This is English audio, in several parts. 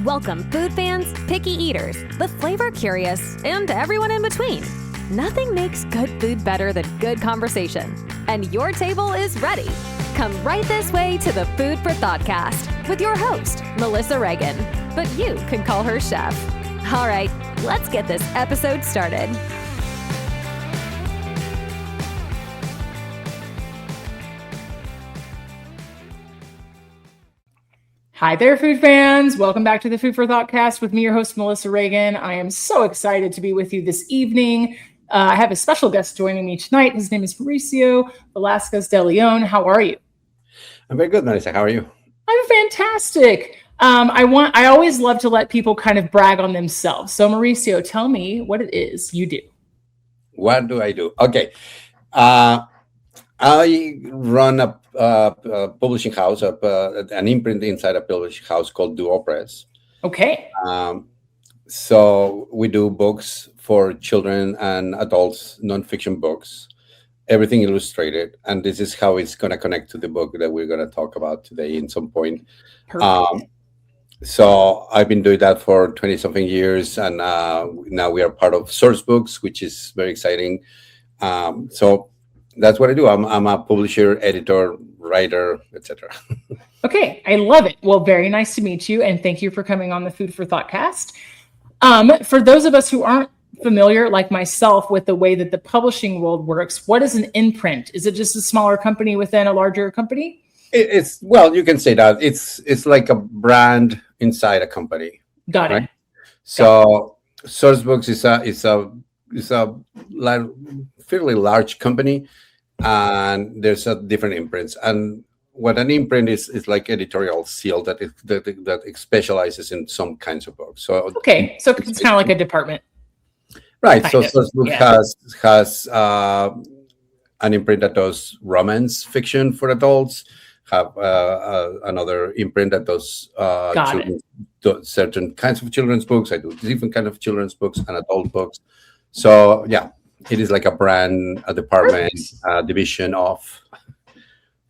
Welcome, food fans, picky eaters, the flavor curious, and everyone in between. Nothing makes good food better than good conversation. And your table is ready. Come right this way to the Food for Thoughtcast with your host, Melissa Reagan. But you can call her Chef. All right, let's get this episode started. Hi there, food fans. Welcome back to the Food for Thoughtcast with me, your host, Melissa Reagan. I am so excited to be with you this evening. I have a special guest joining me tonight. His name is Mauricio Velasquez de Leon. How are you? I'm very good, Melissa. How are you? I'm fantastic. I always love to let people kind of brag on themselves. So Mauricio, tell me what it is you do. What do I do? Okay. I run a publishing house, an imprint inside a publishing house called Duo Press. Okay. So we do books for children and adults, nonfiction books, everything illustrated. And this is how it's going to connect to the book that we're going to talk about today in some point. Perfect. So I've been doing that for 20-something years. And now we are part of Source Books, which is very exciting. So that's what I do. I'm a publisher, editor, writer, etc. Okay, I love it. Well, very nice to meet you, and thank you for coming on the Food for Thoughtcast. For those of us who aren't familiar, like myself, with the way that the publishing world works, what is an imprint? Is it just a smaller company within a larger company? It's well, you can say that it's like a brand inside a company. Got right? it. So Source Books is a fairly large company, and there's a different imprints. And what an imprint is like editorial seal that specializes in some kinds of books. So Okay, so it's kind of like a department. right. Kind So of, Source Book yeah. has an imprint that does romance fiction for adults. Have another imprint that does certain kinds of children's books. I do different kind of children's books and adult books. So yeah, it is like a brand, a department, a division of.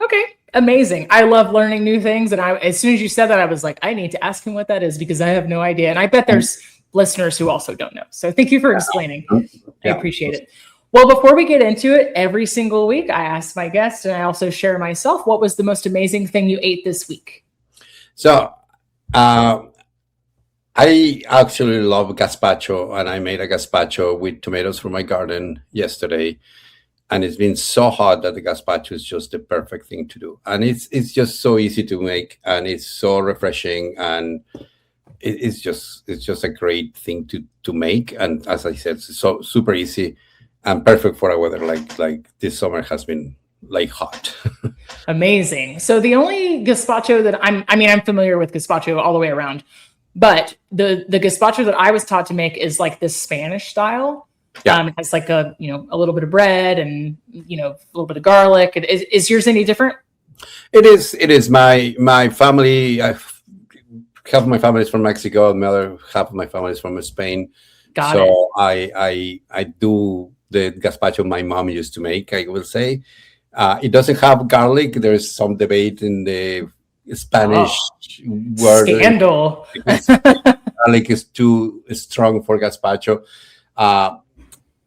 Okay, amazing. I love learning new things, and as soon as you said that, I was like, I need to ask him what that is because I have no idea, and I bet there's listeners who also don't know. So thank you for explaining. I appreciate it. Well, before we get into it, every single week I ask my guests, and I also share myself, what was the most amazing thing you ate this week? So I actually love gazpacho, and I made a gazpacho with tomatoes from my garden yesterday. And it's been so hot that the gazpacho is just the perfect thing to do. And it's just so easy to make, and it's so refreshing, and it's just a great thing to make. And as I said, it's so super easy and perfect for a weather like this summer has been like hot. Amazing. So the only gazpacho that I'm familiar with gazpacho all the way around, but the gazpacho that I was taught to make is like this Spanish style. Yeah. It has like a little bit of bread and a little bit of garlic. Is yours any different? It is. My family, half of my family is from Mexico, and the other half of my family is from Spain. Got it. I do the gazpacho my mom used to make, I will say. It doesn't have garlic. There's some debate in the Spanish word. Scandal. Garlic is too strong for gazpacho.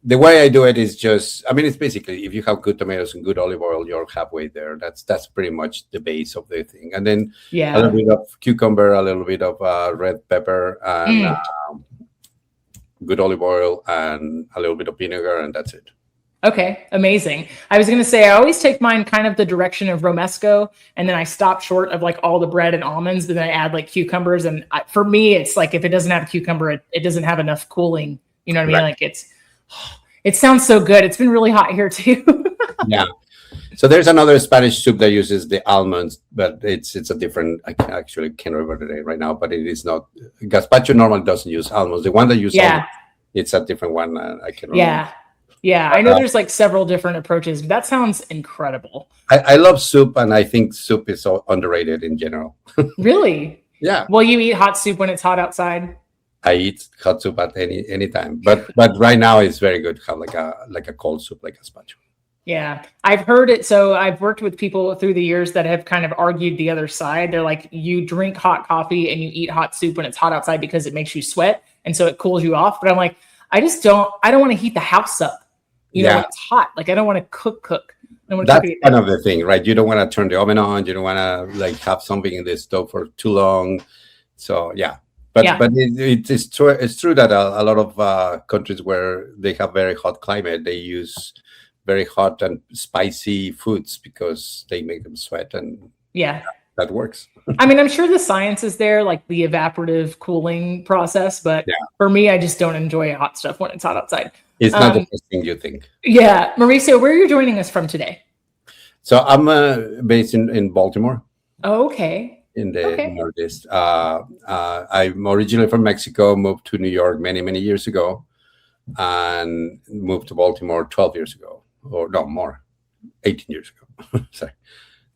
The way I do it is it's basically, if you have good tomatoes and good olive oil, you're halfway there. That's pretty much the base of the thing. And then a little bit of cucumber, a little bit of red pepper, and good olive oil, and a little bit of vinegar, and that's it. Okay, amazing. I was going to say, I always take mine kind of the direction of romesco, and then I stop short of like all the bread and almonds, but then I add like cucumbers. And for me, it's like, if it doesn't have a cucumber, it doesn't have enough cooling. You know what I mean? Right. Like it sounds so good. It's been really hot here too. Yeah. So there's another Spanish soup that uses the almonds, but it's a different. I can't remember the name right now, but it is not. Gazpacho normally doesn't use almonds. The one that uses almonds, it's a different one. I can remember. Yeah. I know there's like several different approaches, but that sounds incredible. I love soup, and I think soup is so underrated in general. Really? Yeah. Well, you eat hot soup when it's hot outside? I eat hot soup at any time, but right now it's very good to have like a cold soup, like gazpacho. Yeah, I've heard it. So I've worked with people through the years that have kind of argued the other side. They're like, you drink hot coffee and you eat hot soup when it's hot outside because it makes you sweat. And so it cools you off. But I'm like, I don't want to heat the house up, when it's hot. Like, I don't want to cook. That's kind of the thing, right? You don't want to turn the oven on. You don't want to like have something in the stove for too long. So but it's true. It's true that a lot of countries where they have very hot climate, they use very hot and spicy foods because they make them sweat, and that works. I mean, I'm sure the science is there, like the evaporative cooling process, but for me, I just don't enjoy hot stuff when it's hot outside. It's not the first thing you think. Yeah. Mauricio, where are you joining us from today? So I'm based in Baltimore. Oh, okay. In the Northeast. I'm originally from Mexico, moved to New York many, many years ago, and moved to Baltimore 12 years ago. Or no, more, 18 years ago. Sorry.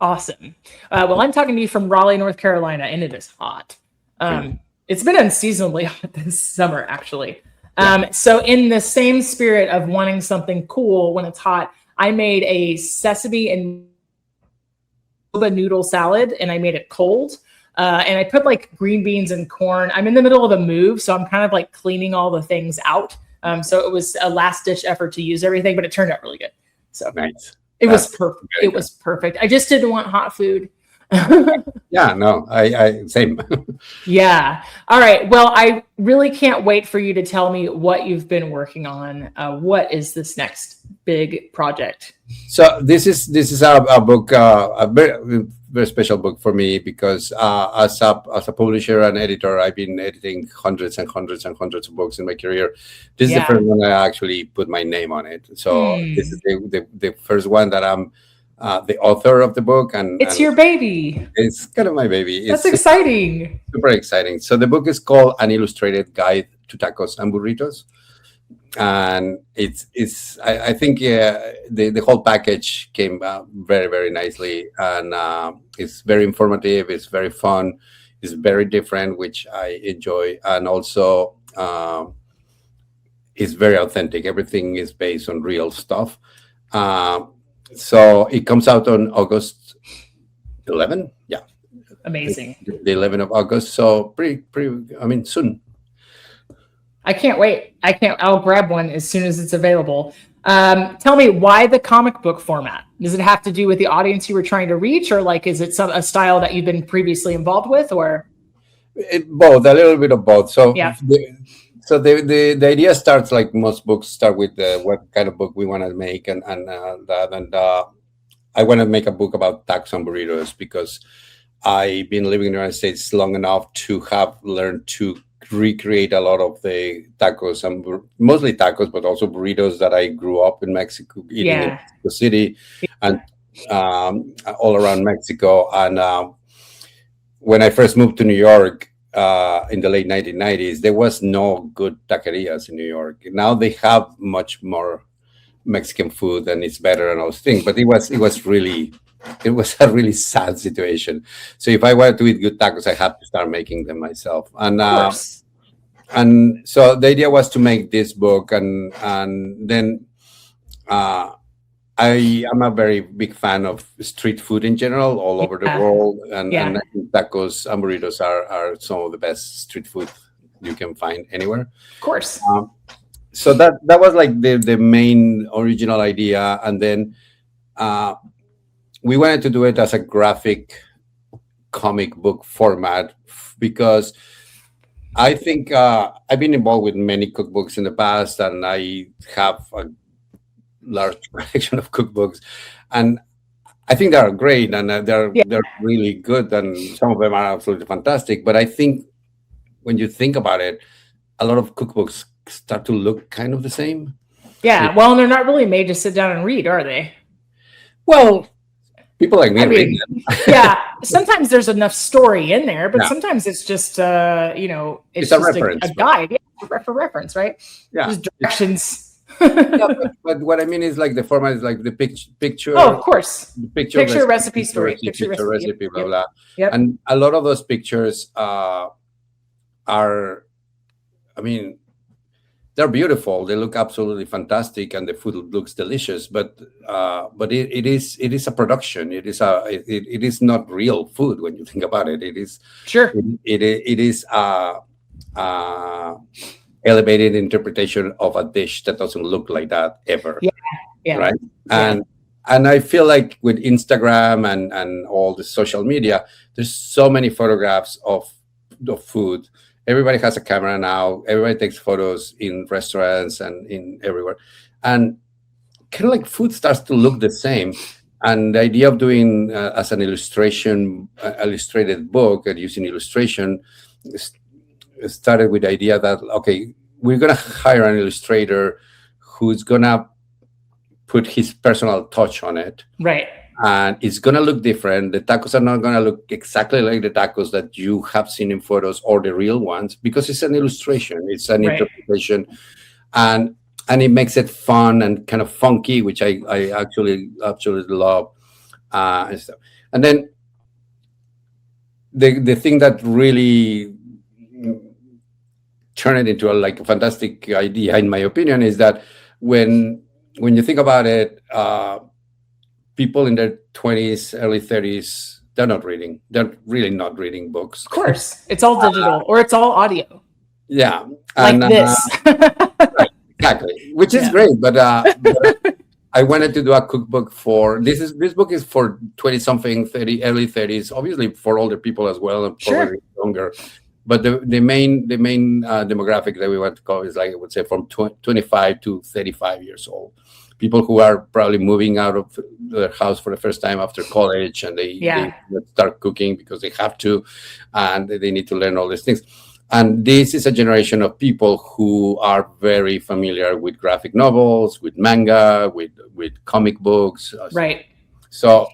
Awesome. Well, I'm talking to you from Raleigh, North Carolina, and it is hot. It's been unseasonably hot this summer, actually. So in the same spirit of wanting something cool when it's hot, I made a sesame and noodle salad, and I made it cold. And I put like green beans and corn. I'm in the middle of a move, so I'm kind of like cleaning all the things out. So it was a last ditch effort to use everything, but it turned out really good. So nice. It was perfect. It was perfect. I just didn't want hot food. I same. Yeah. All right. Well, I really can't wait for you to tell me what you've been working on. What is this next big project? So this is a book, a very, very special book for me because as a publisher and editor, I've been editing hundreds and hundreds and hundreds of books in my career. This is the first one I actually put my name on it. So this is the first one that I'm the author of the book, and it's your baby. It's kind of my baby. That's exciting. Super exciting. So the book is called An Illustrated Guide to Tacos and Burritos. And I think the whole package came out very, very nicely, and it's very informative, it's very fun, it's very different, which I enjoy, and also it's very authentic. Everything is based on real stuff. So it comes out on August 11. Yeah, amazing. The 11th of August. So pretty. I mean, soon. I can't wait. I'll grab one as soon as it's available. Tell me, why the comic book format? Does it have to do with the audience you were trying to reach, or like, is it a style that you've been previously involved with, or? Both, a little bit of both. So the idea starts like most books start with what kind of book we want to make, and I want to make a book about tacos and burritos because I've been living in the United States long enough to have learned to recreate a lot of the tacos, and mostly tacos, but also burritos that I grew up in Mexico eating in Mexico City and all around Mexico. And when I first moved to New York in the late 1990s, there was no good taquerias in New York. Now they have much more Mexican food and it's better and all those things, but it was a really sad situation. So if I wanted to eat good tacos, I had to start making them myself. And so the idea was to make this book, and then I am a very big fan of street food in general, all over the world, and I think tacos and burritos are some of the best street food you can find anywhere. Of course. So that was like the main original idea, and then we wanted to do it as a graphic comic book format because I think I've been involved with many cookbooks in the past, and I have a large collection of cookbooks, and I think they are great, and they're really good, and some of them are absolutely fantastic. But I think when you think about it, a lot of cookbooks start to look kind of the same. Yeah, well, they're not really made to sit down and read, are they? Well, people like me read them. Yeah, sometimes there's enough story in there, but sometimes it's just it's just a reference, a guide, for reference, right? Yeah, just directions. but what I mean is like the format is like the picture. Oh, of course. The picture recipe story. Picture recipe, blah blah. Yep. And a lot of those pictures are, I mean, they're beautiful. They look absolutely fantastic, and the food looks delicious. But it is a production. It is not real food when you think about it. It is Sure. it is elevated interpretation of a dish that doesn't look like that ever. Yeah. Right. And I feel like with Instagram and all the social media, there's so many photographs of food. Everybody has a camera now. Everybody takes photos in restaurants and in everywhere. And kind of like food starts to look the same. And the idea of doing as an illustrated book and using illustration started with the idea that, okay, we're going to hire an illustrator who's going to put his personal touch on it. Right. And it's going to look different. The tacos are not going to look exactly like the tacos that you have seen in photos or the real ones, because it's an illustration. It's an interpretation. And it makes it fun and kind of funky, which I actually absolutely love. And stuff. And then the thing that really turned it into a fantastic idea, in my opinion, is that when you think about it, people in their 20s, early 30s, they're not reading. They're really not reading books. Of course. It's all digital or it's all audio. Yeah. Like this. Right, exactly. Which is great. But I wanted to do a cookbook for this book is for 20-something, early 30s, obviously for older people as well, and probably younger. But the main demographic that we want to call is, like I would say, from 25 to 35 years old. People who are probably moving out of their house for the first time after college, and they start cooking because they have to, and they need to learn all these things. And this is a generation of people who are very familiar with graphic novels, with manga, with comic books. Right. So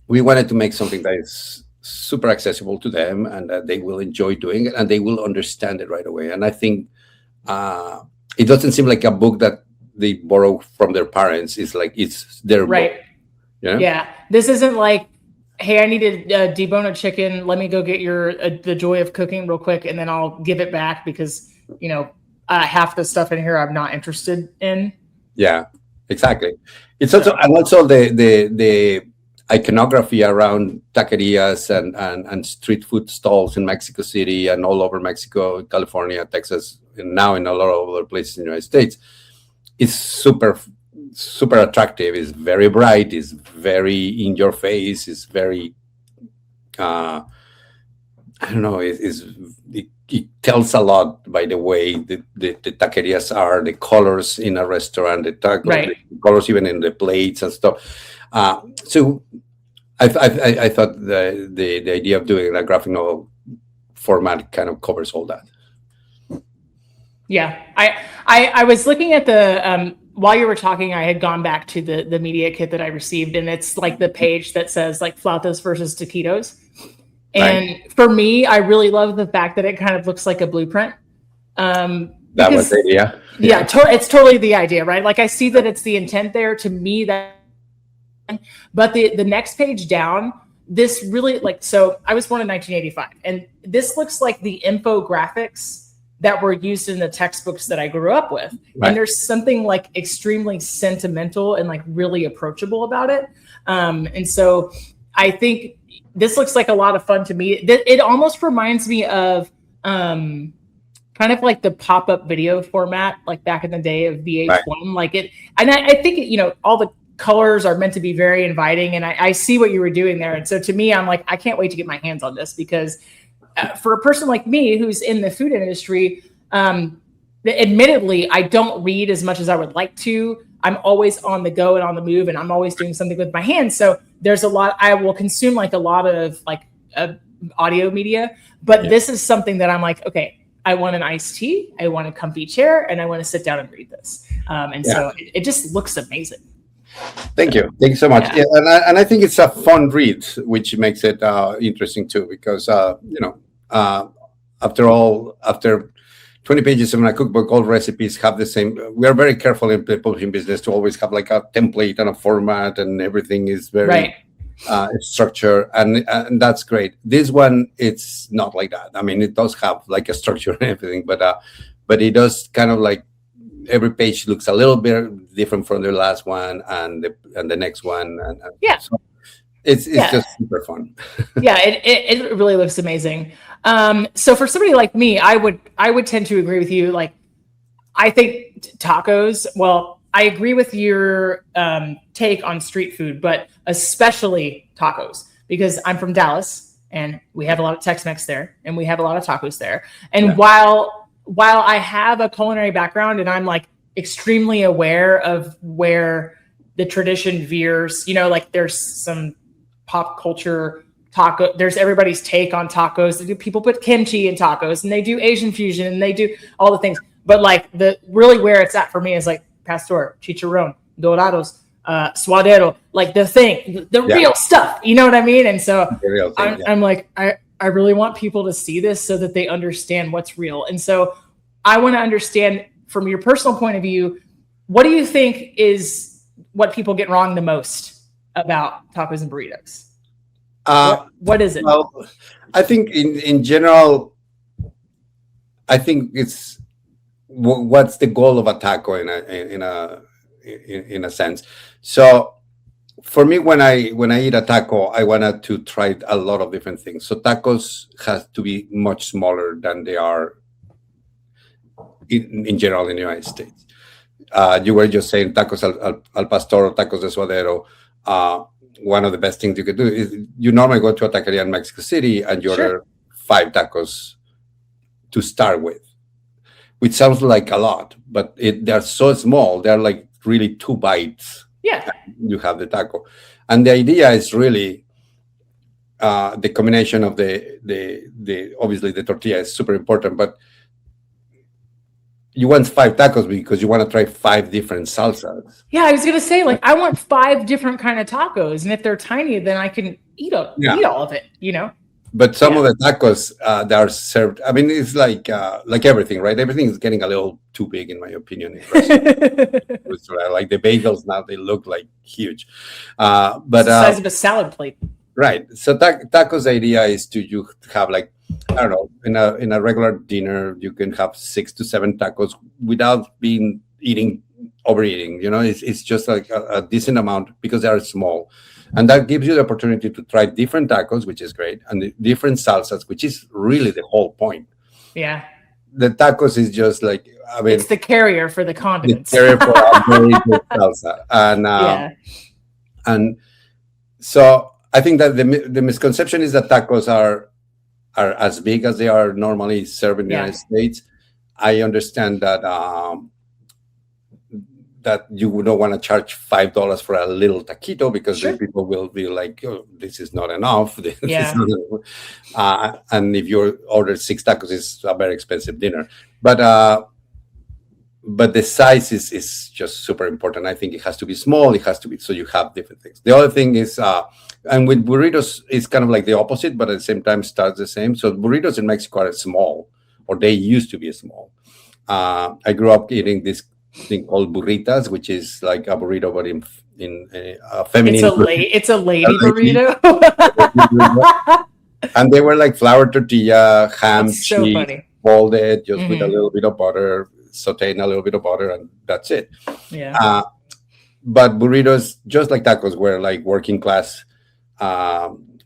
we wanted to make something that is super accessible to them, and that they will enjoy doing it, and they will understand it right away. And I think it doesn't seem like a book that they borrow from their parents. It's like it's their book. Yeah. This isn't like, hey, I need to debone a chicken. Let me go get the joy of cooking real quick, and then I'll give it back because half the stuff in here I'm not interested in. Yeah, exactly. It's also the iconography around taquerias and street food stalls in Mexico City and all over Mexico, California, Texas, and now in a lot of other places in the United States. It's super, super attractive. It's very bright. It's very in your face. It's very, I don't know. It tells a lot by the way the taquerias are, the colors in a restaurant, the colors even in the plates and stuff. So I thought the idea of doing a graphic novel format kind of covers all that. Yeah, I was looking at the while you were talking, I had gone back to the media kit that I received, and it's like the page that says like flautas versus taquitos. And for me, I really love the fact that it kind of looks like a blueprint. That was the idea. Yeah, it's totally the idea, right? Like I see that it's the intent there. To me, but the next page down, this really so I was born in 1985, and this looks like the infographics that were used in the textbooks that I grew up with. Right. And there's something like extremely sentimental and like really approachable about it. And so I think this looks like a lot of fun to me. It almost reminds me of kind of like the pop-up video format, like back in the day of VH1. Right. Like it, and I think, all the colors are meant to be very inviting, and I see what you were doing there. And so to me, I'm like, I can't wait to get my hands on this, because for a person like me who's in the food industry, admittedly, I don't read as much as I would like to. I'm always on the go and on the move, and I'm always doing something with my hands. So there's a lot, I will consume like a lot of audio media, but this is something that I'm like, okay, I want an iced tea, I want a comfy chair, and I want to sit down and read this. So it just looks amazing. Thank you so much. Yeah, and I think it's a fun read, which makes it interesting too, because after 20 pages of my cookbook, all recipes have the same. We are very careful in the publishing business to always have like a template and a format, and everything is very structured, and that's great. This one, it's not like that. I mean, it does have like a structure and everything, but but it does kind of like every page looks a little bit different from the last one and the next one, and Yeah. so it's just super fun. Yeah, it really looks amazing. So for somebody like me, I would tend to agree with you. Like, I think tacos. Well, I agree with your take on street food, but especially tacos, because I'm from Dallas and we have a lot of Tex-Mex there, and we have a lot of tacos there. And while I have a culinary background and I'm like extremely aware of where the tradition veers, like there's some pop culture taco, there's everybody's take on tacos. People put kimchi in tacos, and they do Asian fusion, and they do all the things. But like really where it's at for me is like pastor, chicharron, dorados, suadero, like the real stuff. You know what I mean? And so I'm like, I really want people to see this so that they understand what's real. And so I want to understand from your personal point of view, what do you think is what people get wrong the most about tacos and burritos? What is it? Well, I think in general, I think it's what's the goal of a taco in a sense. So for me, when I eat a taco, I wanted to try a lot of different things. So tacos has to be much smaller than they are in general in the United States. You were just saying tacos al pastor or tacos de suadero. One of the best things you could do is you normally go to a taqueria in Mexico City and you order 5 tacos to start with, which sounds like a lot, but they're so small. They're like really 2 bites. Yeah. You have the taco. And the idea is really the combination of the obviously the tortilla is super important, but you want 5 tacos because you want to try 5 different salsas. Yeah, I was gonna say, like, I want 5 different kind of tacos, and if they're tiny, then I can eat all of it. But some of the tacos that are served, I mean, it's like everything, right? Everything is getting a little too big, in my opinion. Like the bagels now, they look like huge. But it's the size of a salad plate. Right. So tacos idea is you have like, I don't know, in a regular dinner, you can have 6 to 7 tacos without overeating. It's just like a decent amount because they are small. And that gives you the opportunity to try different tacos, which is great, and the different salsas, which is really the whole point. Yeah. The tacos is just like, I mean, it's the carrier for the condiments. The carrier for a very good salsa. And so I think that the misconception is that tacos are as big as they are normally served in the United States. I understand that that you don't want to charge $5 for a little taquito because then people will be like, oh, this is not enough. And if you order 6 tacos, it's a very expensive dinner. But the size is just super important. I think it has to be small. It has to be so you have different things. The other thing is, and with burritos, it's kind of like the opposite, but at the same time starts the same. So burritos in Mexico are small, or they used to be small. I grew up eating this thing called burritas, which is like a burrito, but in a feminine. It's a lady burrito. And they were like flour tortilla, ham, That's so cheese, funny. folded just with a little bit of butter, sauteing a little bit of butter, and that's it. Yeah. But burritos, just like tacos, were like working class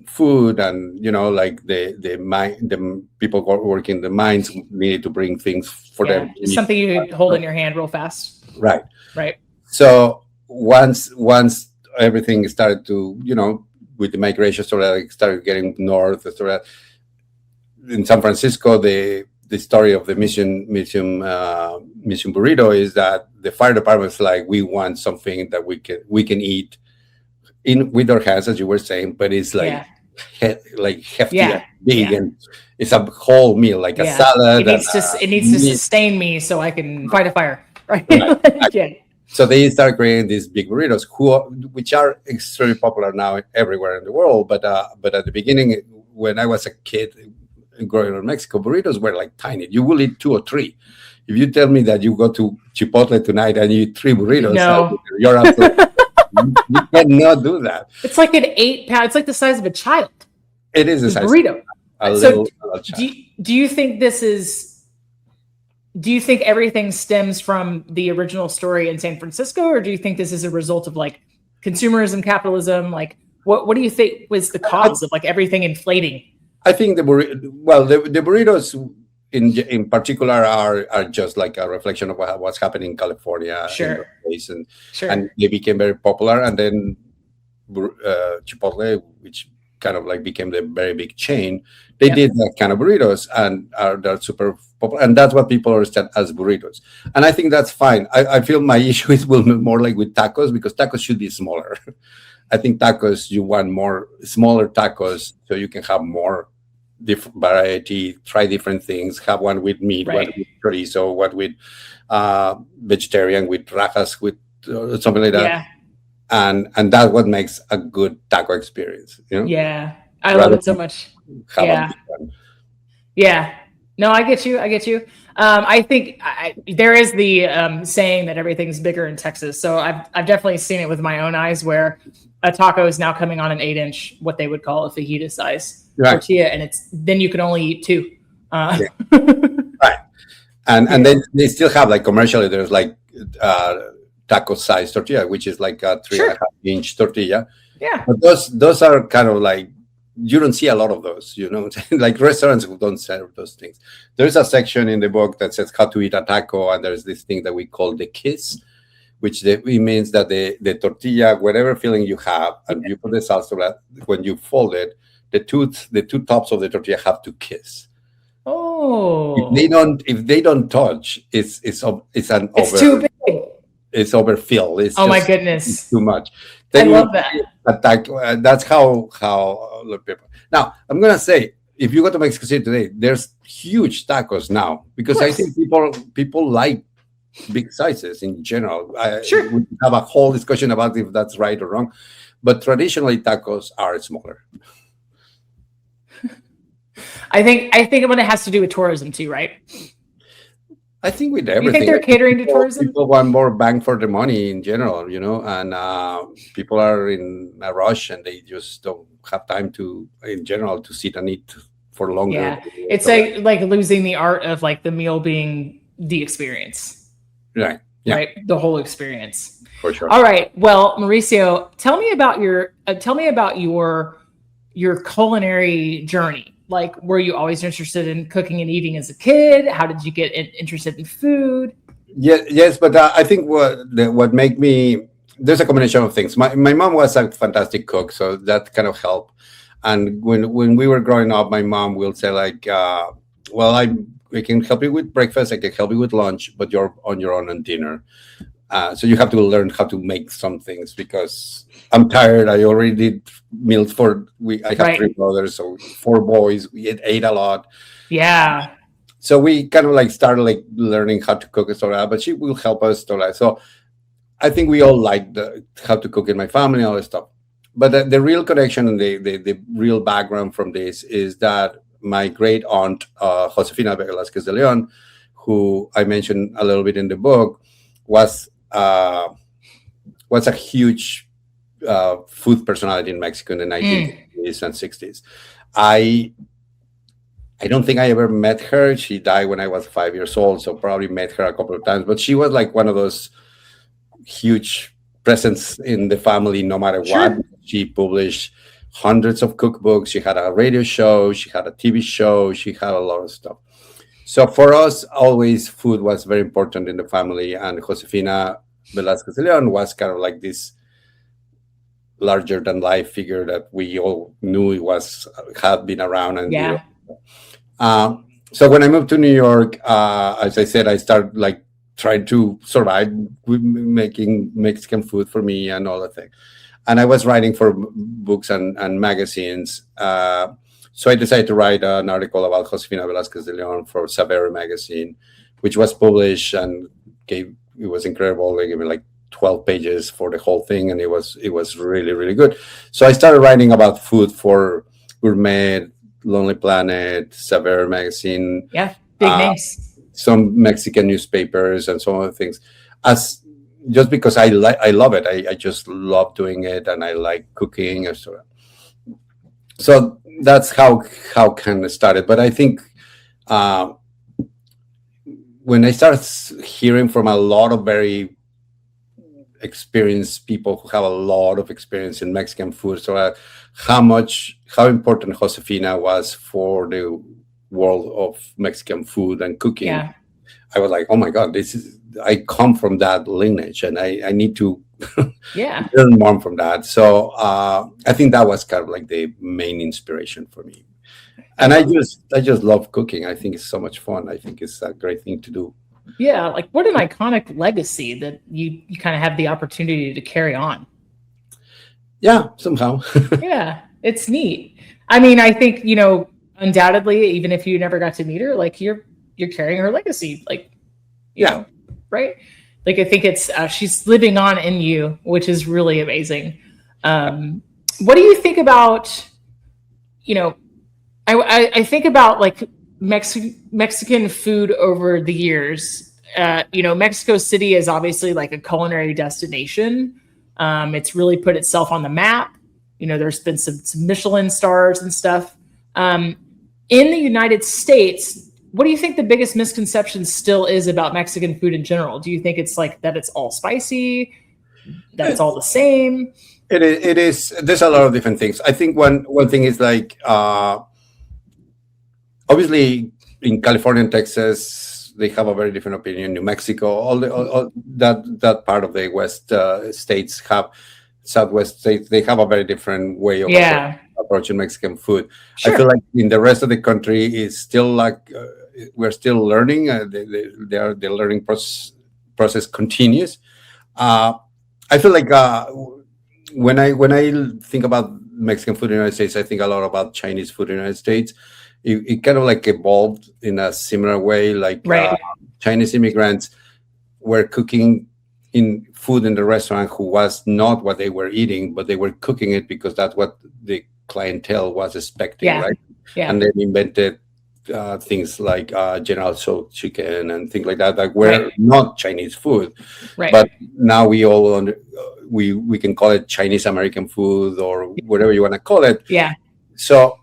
food, and like the people working the mines needed to bring things for them. It's something you could hold in your hand real fast. Right. So once everything started to, with the migration, started getting north. In San Francisco, the story of the mission burrito is that the fire department's like, we want something that we can eat with our hands, as you were saying, but it's like hefty and big, and it's a whole meal, like a salad. It needs to sustain me so I can fight a fire. Right. So they start creating these big burritos, which are extremely popular now everywhere in the world. But at the beginning, when I was a kid growing up in Mexico, burritos were like tiny. You will eat 2 or 3. If you tell me that you go to Chipotle tonight and you eat 3 burritos, no. You're absolutely you cannot do that. It's like an 8-pound. It's like the size of a child. It is a size burrito. Of a little child. Do you think this is do you think everything stems from the original story in San Francisco, or do you think this is a result of like consumerism, capitalism? Like, what do you think was the cause of like everything inflating? I think the burritos in particular are just like a reflection of what's happening in California. Sure. And they became very popular, and then Chipotle, which kind of like became the very big chain, they did that kind of burritos, and they're super popular, and that's what people understand as burritos. And I think that's fine. I feel my issue is more like with tacos, because tacos should be smaller. I think tacos, you want more smaller tacos so you can have more variety, try different things, have one with meat, one with chorizo, one with vegetarian, with rajas, with something like that. Yeah. And that's what makes a good taco experience, you know? Yeah. I love it so much. Yeah. No, I get you. I think there is the saying that everything's bigger in Texas. So I've definitely seen it with my own eyes, where a taco is now coming on an 8-inch, what they would call a fajita size tortilla, and then you can only eat 2. Right. And then they still have, like, commercially, there's like taco size tortilla, which is like a 3.5-inch tortilla. Yeah. But those are kind of like, you don't see a lot of those, you know, like restaurants who don't serve those things. There's a section in the book that says how to eat a taco, and there's this thing that we call the kiss, which it means that the tortilla, whatever filling you have, and you put the salsa, when you fold it, the two tops of the tortilla have to kiss. Oh. If they don't touch, it's too big. It's overfilled. It's my goodness. It's too much. I love that. That's how people. Now, I'm gonna say, if you go to Mexico City today, there's huge tacos now, because I think people like big sizes in general. We have a whole discussion about if that's right or wrong, but traditionally tacos are smaller. I think it has to do with tourism too, right? I think with everything. You think they're catering to tourism? People want more bang for the money in general, you know, and people are in a rush, and they just don't have time in general, to sit and eat for longer. Yeah, it's like losing the art of like the meal being the experience. Right. Yeah. Right. The whole experience. For sure. All right. Well, Mauricio, tell me about your culinary journey. Like, were you always interested in cooking and eating as a kid? How did you get interested in food? Yes, but I think what made me, there's a combination of things. My mom was a fantastic cook, so that kind of helped. And when we were growing up, my mom will say like, well, I can help you with breakfast, I can help you with lunch, but you're on your own on dinner. So you have to learn how to make some things, because I'm tired. I already did meals I have 3 brothers, so 4 boys. We ate a lot. Yeah. So we kind of like started like learning how to cook and stuff like that, but she will help us. So I think we all like how to cook in my family and all this stuff. But the real connection and the real background from this is that my great aunt, Josefina Velasquez de Leon, who I mentioned a little bit in the book, was a huge food personality in Mexico in the 1950s and 60s. I don't think I ever met her. She died when I was 5 years old, so probably met her a couple of times. But she was like one of those huge presence in the family, no matter what. She published hundreds of cookbooks. She had a radio show. She had a TV show. She had a lot of stuff. So for us, always food was very important in the family. And Josefina Velasquez de Leon was kind of like this larger than life figure that we all knew had been around. And so when I moved to New York, as I said, I started like trying to survive with making Mexican food for me and all that thing. And I was writing for books and magazines. So I decided to write an article about Josefina Velasquez de Leon for Saber magazine, which was published, and it was incredible. They gave me like 12 pages for the whole thing, and it was really, really good. So I started writing about food for Gourmet, Lonely Planet, Saber magazine. Yeah, big names. Some Mexican newspapers and some other things. Just because I love it. I just love doing it, and I like cooking and so on. So that's how kind of started. But I think when I started hearing from a lot of very experienced people who have a lot of experience in Mexican food, so how important Josefina was for the world of Mexican food and cooking. Yeah. I was like, oh my God, I come from that lineage, and I need to Yeah. learn more from that. So I think that was kind of like the main inspiration for me. And I just love cooking. I think it's so much fun. I think it's a great thing to do. Yeah. Like, what an iconic legacy that you kind of have the opportunity to carry on. Yeah, somehow. Yeah, it's neat. I mean, I think, undoubtedly, even if you never got to meet her, like you're carrying her legacy, like, you know, right? Like, I think it's she's living on in you, which is really amazing. What do you think about, I think about like Mexican food over the years. Mexico City is obviously like a culinary destination. It's really put itself on the map. There's been some Michelin stars and stuff. In the United States, what do you think the biggest misconception still is about Mexican food in general? Do you think it's like that it's all spicy, that it's all the same? It is. There's a lot of different things. I think one thing is like, obviously in California and Texas, they have a very different opinion. New Mexico, all that part of the West states Southwest states, they have a very different way of approaching Mexican food. Sure. I feel like in the rest of the country, it's still like we're still learning. The learning process continues. I feel like when I think about Mexican food in the United States, I think a lot about Chinese food in the United States. It kind of like evolved in a similar way. Like Chinese immigrants were cooking in food in the restaurant who was not what they were eating, but they were cooking it because that's what the clientele was expecting, right? Yeah. And then invented things like General Tso chicken and things like that were not Chinese food. Right. But now we all we can call it Chinese American food or whatever you want to call it. Yeah. So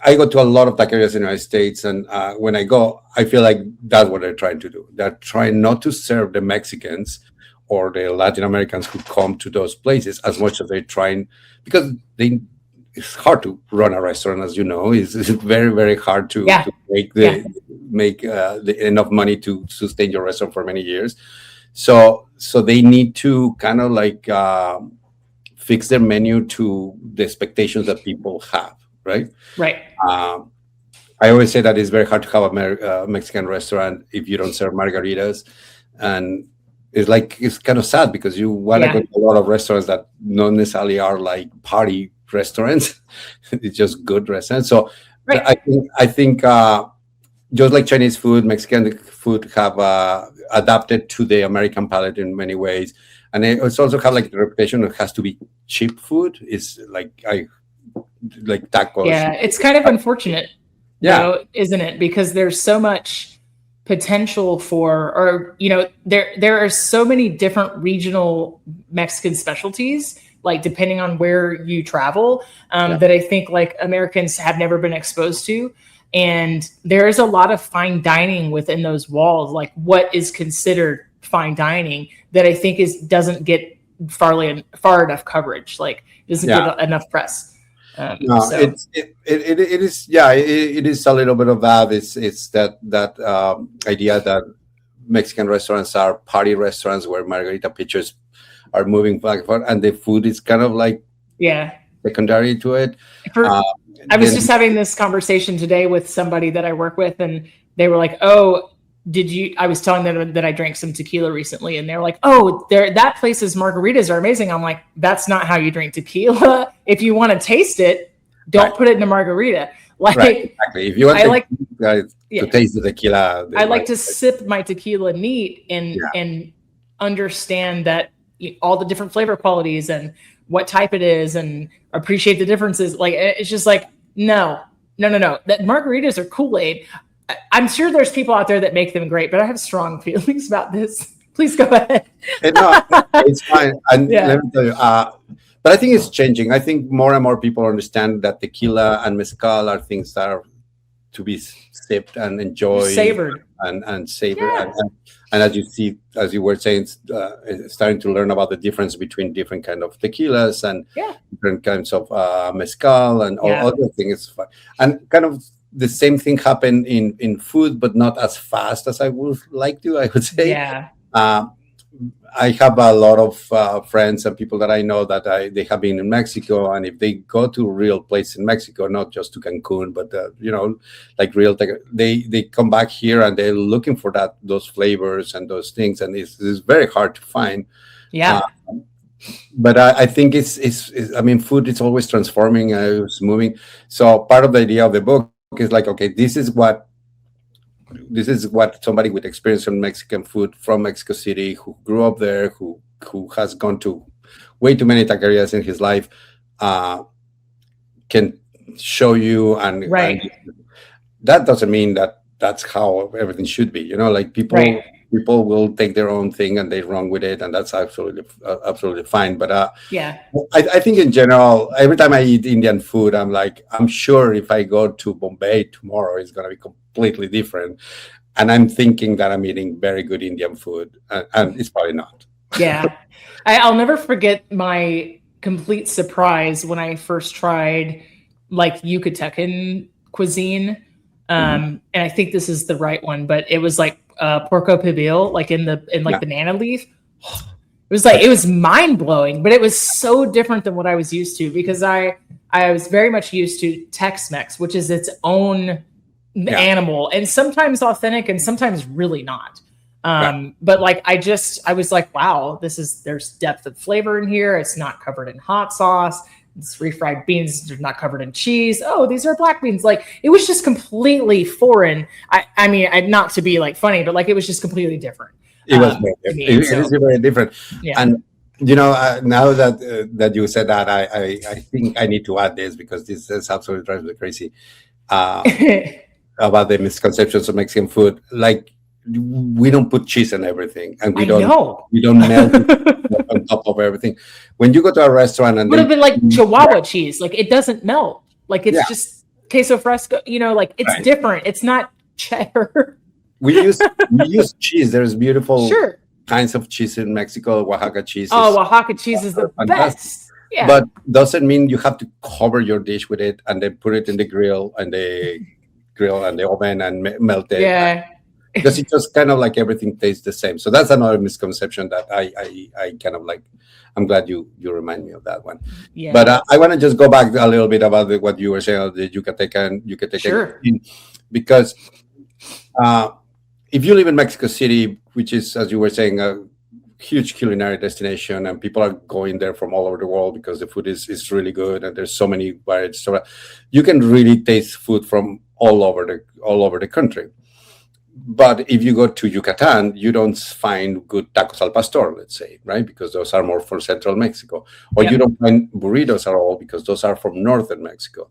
I go to a lot of taquerias in the United States, and when I go, I feel like that's what they're trying to do. They're trying not to serve the Mexicans or the Latin Americans who come to those places as much as they're trying, because it's hard to run a restaurant, as you know. It's very, very hard to make enough money to sustain your restaurant for many years. So they need to kind of like fix their menu to the expectations that people have. Right. I always say that it's very hard to have a Mexican restaurant if you don't serve margaritas, and it's kind of sad because you want to go to a lot of restaurants that not necessarily are like party restaurants. It's just good restaurants. So I think just like Chinese food, Mexican food have adapted to the American palate in many ways, and it's also have like the reputation it has to be cheap food. It's like tacos. Yeah, it's kind of unfortunate, isn't it? Because there's so much potential there are so many different regional Mexican specialties, like depending on where you travel, that I think like Americans have never been exposed to. And there is a lot of fine dining within those walls, like what is considered fine dining that I think doesn't get far enough coverage, like doesn't get enough press. It is a little bit of that. It's that idea that Mexican restaurants are party restaurants where margarita pitchers are moving back and forth, and the food is kind of like secondary to it. I was just having this conversation today with somebody that I work with, and they were like, "Oh, I was telling them that I drank some tequila recently, and they're like, "Oh, that place's margaritas are amazing." I'm like, "That's not how you drink tequila. If you want to taste it, don't put it in a margarita." Like, exactly. If you want to taste the tequila, I like to sip my tequila neat and understand that all the different flavor qualities and what type it is, and appreciate the differences. Like, it's just like, no. That margaritas are Kool-Aid. I'm sure there's people out there that make them great, but I have strong feelings about this. Please go ahead. No, it's fine. And let me tell you, but I think it's changing. I think more and more people understand that tequila and mezcal are things that are to be sipped and enjoyed, Savored. and savored. Yeah. And as you were saying, starting to learn about the difference between different kind of tequilas and different kinds of mezcal and all other things. And kind of the same thing happened in food, but not as fast as I would like to, I would say. Yeah. I have a lot of friends and people that I know that they have been in Mexico, and if they go to real place in Mexico, not just to Cancun, but like real, they come back here and they're looking for those flavors and those things, and it's very hard to find. Yeah. But I think it's I mean, food is always transforming, it's moving. So part of the idea of the book is like, okay, this is what somebody with experience in Mexican food from Mexico City, who grew up there, who has gone to way too many taquerias in his life, can show you. And that doesn't mean that that's how everything should be. Like people will take their own thing and they run with it, and that's absolutely fine. But I think in general, every time I eat Indian food, I'm sure if I go to Bombay tomorrow, it's going to be completely different. And I'm thinking that I'm eating very good Indian food, and it's probably not. Yeah. I'll never forget my complete surprise when I first tried like Yucatecan cuisine. And I think this is the right one, but it was like porco pibil, like in banana leaf. It was mind blowing, but it was so different than what I was used to, because I was very much used to Tex-Mex, which is its own animal, and sometimes authentic and sometimes really not. But like I was like, wow, there's depth of flavor in here. It's not covered in hot sauce. It's refried beans. They're not covered in cheese. Oh, these are black beans. Like it was just completely foreign. I mean, not to be like funny, but like it was just completely different. It was it is very different. Yeah. And now that you said that, I think I need to add this, because this absolutely drives me crazy about the misconceptions of Mexican food. Like, we don't put cheese in everything, and we don't melt it on top of everything. When you go to a restaurant, and it would have been like Chihuahua cheese, like it doesn't melt, like it's just queso fresco. Like it's different. It's not cheddar. We use cheese. There's beautiful kinds of cheese in Mexico. Oaxaca cheese. Oaxaca cheese is the best. Yeah. But doesn't mean you have to cover your dish with it and then put it in the grill and the oven and melt it. Yeah. Because it just kind of like everything tastes the same. So that's another misconception that I kind of like. I'm glad you remind me of that one. Yeah. But I want to just go back a little bit about what you were saying, the Yucatecan, because if you live in Mexico City, which is, as you were saying, a huge culinary destination, and people are going there from all over the world because the food is really good, and there's so many varieties. So you can really taste food from all over the country. But if you go to Yucatan, you don't find good tacos al pastor, let's say, right? Because those are more from central Mexico. Or you don't find burritos at all, because those are from northern Mexico.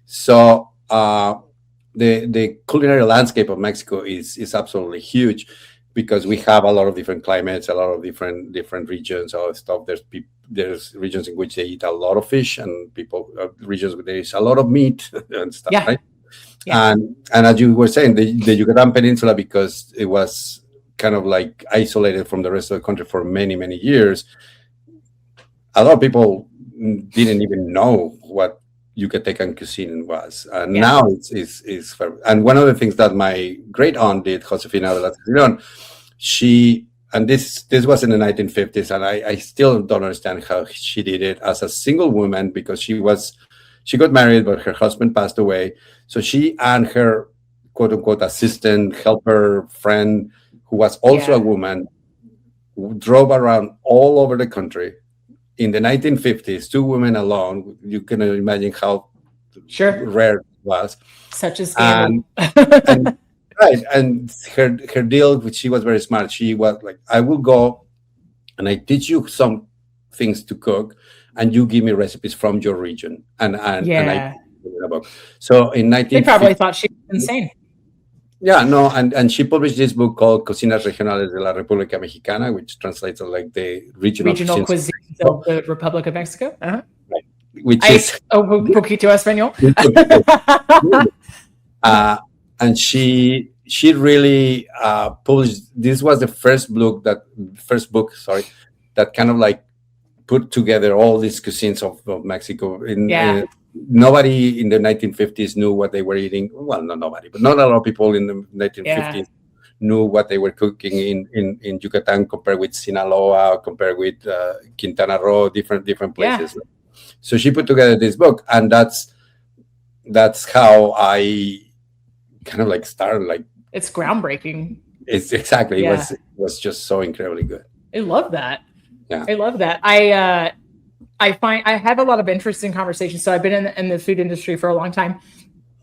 So the culinary landscape of Mexico is absolutely huge, because we have a lot of different climates, a lot of different regions, all stuff. There's regions in which they eat a lot of fish, and regions where there is a lot of meat and stuff, right? Yeah. And as you were saying, the Yucatan Peninsula, because it was kind of like isolated from the rest of the country for many, many years, a lot of people didn't even know what Yucatecan cuisine was. And now it's and one of the things that my great aunt did, Josefina Velázquez León, and this was in the 1950s, and I still don't understand how she did it as a single woman, because she got married, but her husband passed away. So she and her quote unquote assistant, helper, friend, who was also a woman, drove around all over the country in the 1950s, 2 women alone. You can imagine how rare it was. Such a scandal. Right. And her deal, which she was very smart. She was like, I will go and I teach you some things to cook, and you give me recipes from your region. And I so in 1950, they probably thought she was insane. Yeah, no, and she published this book called Cocinas Regionales de la República Mexicana, which translates to like the regional cuisines of the Republic of Mexico. Uh-huh. Which is un poquito español. and she really published. This was the first book that kind of like put together all these cuisines of Mexico. Nobody in the 1950s knew what they were eating. Well, not nobody, but not a lot of people in the 1950s knew what they were cooking in Yucatan compared with Sinaloa, compared with Quintana Roo, different places. Yeah. So she put together this book, and that's how I kind of like started. Like, it's groundbreaking. It's exactly. It was just so incredibly good. I love that. Yeah, I love that. I find I have a lot of interesting conversations. So I've been in the food industry for a long time.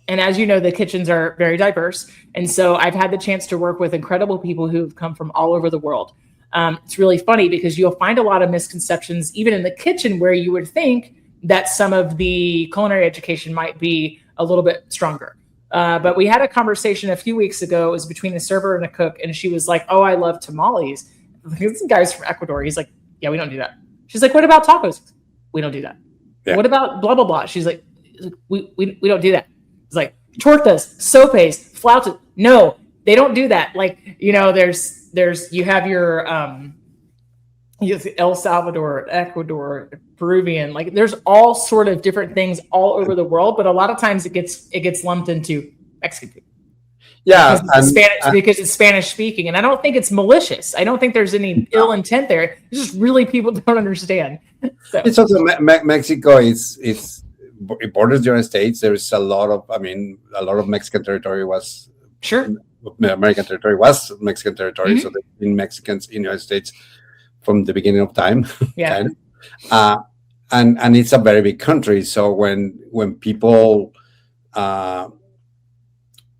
And as you know, the kitchens are very diverse. And so I've had the chance to work with incredible people who've come from all over the world. It's really funny because you'll find a lot of misconceptions, even in the kitchen, where you would think that some of the culinary education might be a little bit stronger. But we had a conversation a few weeks ago. It was between a server and a cook. And she was like, oh, I love tamales. This guy's from Ecuador. He's like, yeah, we don't do that. She's like, what about tacos? We don't do that. Yeah. What about blah, blah, blah? She's like, we don't do that. It's like tortas, sopes, flautas. No, they don't do that. Like, you know, there's you have your El Salvador, Ecuador, Peruvian. Like, there's all sort of different things all over the world, but a lot of times it gets lumped into Mexican food. Yeah, because it's Spanish speaking, and I don't think it's malicious. I don't think there's any ill intent there. It's just really people don't understand. So. It's also Mexico. It borders the United States. There's a lot of Mexican territory was American territory was Mexican territory. Mm-hmm. So there's been Mexicans in the United States from the beginning of time. Yeah, and it's a very big country. So when people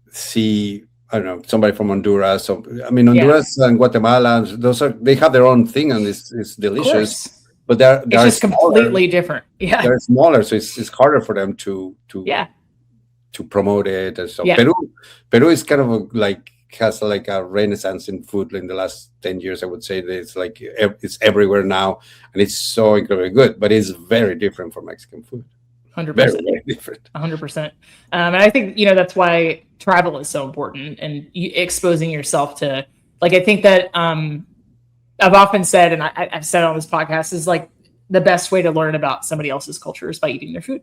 see, I don't know, somebody from Honduras. So Honduras and Guatemala, they have their own thing, and it's delicious. But they're just completely different. Yeah, they're smaller, so it's harder for them to promote it. And so Peru is kind of has like a renaissance in food in the last 10 years. I would say that it's everywhere now, and it's so incredibly good. But it's very different from Mexican food. 100%. Very different. 100%. And I think, that's why travel is so important, and exposing yourself to, I think that I've often said, and I've said on this podcast, is like the best way to learn about somebody else's culture is by eating their food.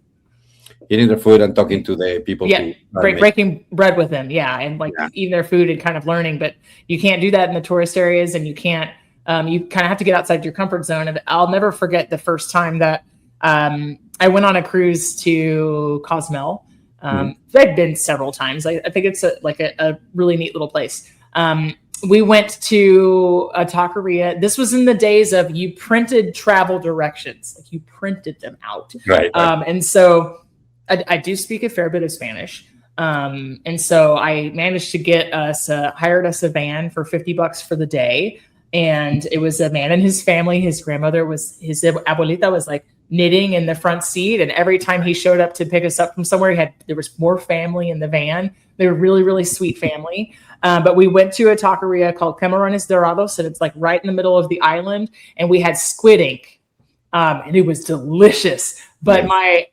Eating their food and talking to the people. Yeah, breaking bread with them. Yeah, and eating their food and kind of learning. But you can't do that in the tourist areas, and you can't. You kind of have to get outside your comfort zone. And I'll never forget the first time that I went on a cruise to Cozumel. I've been several times. I think it's a really neat little place. We went to a taqueria. This was in the days of you printed travel directions. Like, you printed them out. Right. And so I do speak a fair bit of Spanish. And so I managed to get hired us a van for $50 for the day. And it was a man and his family. His abuelita was like knitting in the front seat. And every time he showed up to pick us up from somewhere, there was more family in the van. They were really, really sweet family. But we went to a taqueria called Camarones Dorados, and it's like right in the middle of the island. And we had squid ink, and it was delicious. But my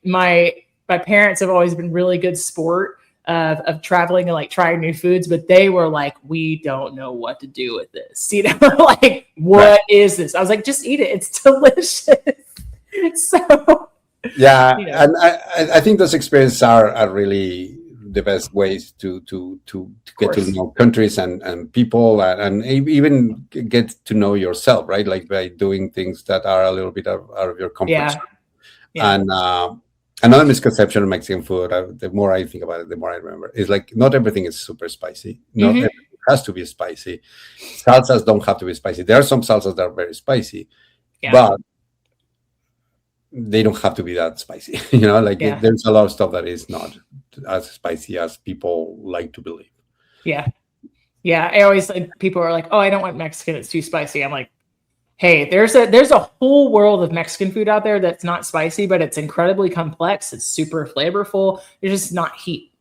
parents have always been really good sport of traveling and trying new foods. But they were like, we don't know what to do with this. What is this? I was like, just eat it. It's delicious. So yeah, and I think those experiences are really the best ways to get to know countries and people and even get to know yourself, right? Like by doing things that are a little bit out of your comfort zone. Yeah. And another misconception of Mexican food, the more I think about it, the more I remember, is not everything is super spicy. Not everything has to be spicy. Salsas don't have to be spicy. There are some salsas that are very spicy, but they don't have to be that spicy. There's a lot of stuff that is not as spicy as people like to believe. Yeah. I always people are like, oh, I don't want Mexican, it's too spicy. I'm like, hey, there's a whole world of Mexican food out there that's not spicy, but it's incredibly complex. It's super flavorful. It's just not heat.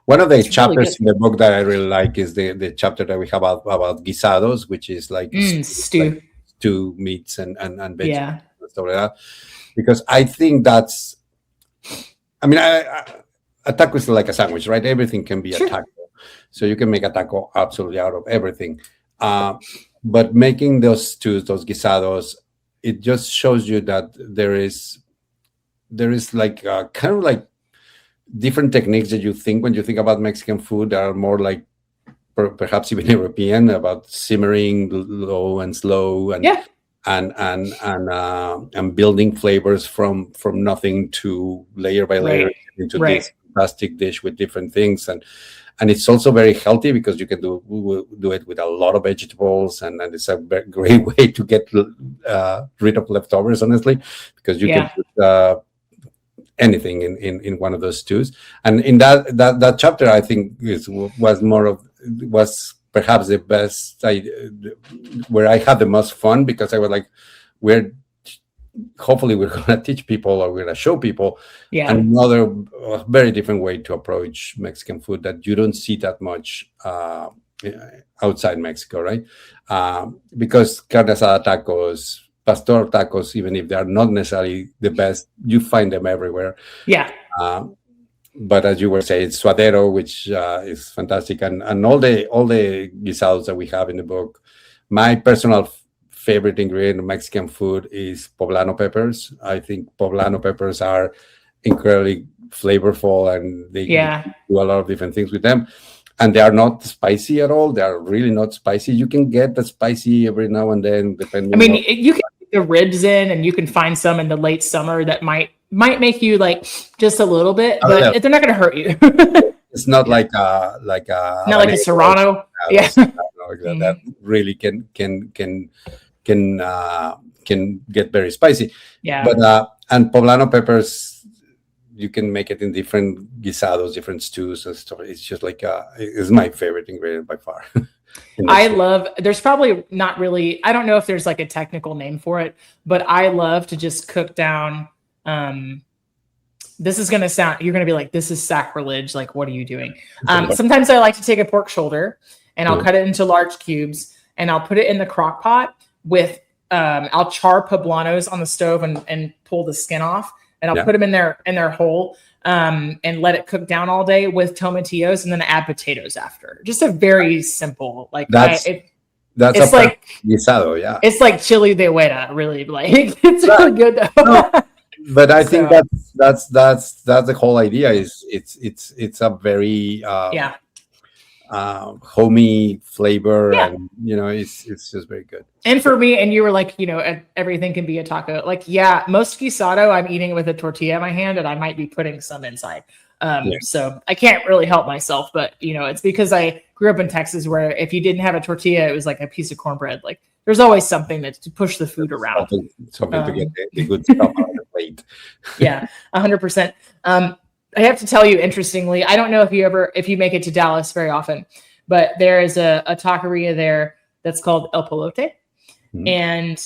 One of the chapters in the book that I really like is the chapter that we have about guisados, which is stew, stew meats and vegetables and stuff like that. Because I think that's, a taco is like a sandwich, right? Everything can be a taco. So you can make a taco absolutely out of everything. But making those stews, those guisados, it just shows you that there is like kind of like different techniques that you think when you think about Mexican food that are more like perhaps even European, about simmering low and slow, and Yeah. and building flavors from nothing to layer by layer Right. into Right. this fantastic dish with different things. And it's also very healthy because you can do it with a lot of vegetables, and it's a great way to get rid of leftovers, honestly, because you Yeah. can put anything in one of those stews. And in that chapter, I think was perhaps the best, where I had the most fun, because I was like, hopefully we're going to teach people, or we're going to show people Yeah. another very different way to approach Mexican food that you don't see that much outside Mexico, right? Because carne asada tacos, pastor tacos, even if they are not necessarily the best, you find them everywhere. Yeah. But as you were saying, suadero, which is fantastic, and all the guisados that we have in the book. My personal favorite ingredient in Mexican food is poblano peppers. I think poblano peppers are incredibly flavorful, and they do a lot of different things with them. And they are not spicy at all. They are really not spicy. You can get the spicy every now and then, depending. I mean, you can get the ribs in, and you can find some in the late summer that might make you like just a little bit, but they're not going to hurt you. It's not like a not like a Serrano. That really can get very spicy. Yeah. But and poblano peppers, you can make it in different guisados, different stews and stuff. It's just like it's my favorite ingredient by far. There's probably not really, I don't know if there's like a technical name for it, but I love to just cook down. This is going to sound, you're going to be like, this is sacrilege. Like, what are you doing? Sometimes I like to take a pork shoulder and I'll cut it into large cubes, and I'll put it in the crock pot with, I'll char poblanos on the stove and pull the skin off, and I'll put them in their whole, and let it cook down all day with tomatillos, and then add potatoes after. Just a very simple, like, that's it's like guisado, yeah. It's like chili de huera, really. Like, it's really good though. But I think that's the whole idea. Is it's a very homey flavor, and it's just very good. And for me, and you were like, everything can be a taco. Like, most guisado I'm eating with a tortilla in my hand, and I might be putting some inside. So I can't really help myself, but it's because I grew up in Texas, where if you didn't have a tortilla, it was like a piece of cornbread. Like, there's always something to push the food around. Something to get the good stuff out of the plate. 100%. I have to tell you, interestingly, I don't know if you make it to Dallas very often, but there is a taqueria there that's called El Pelote, and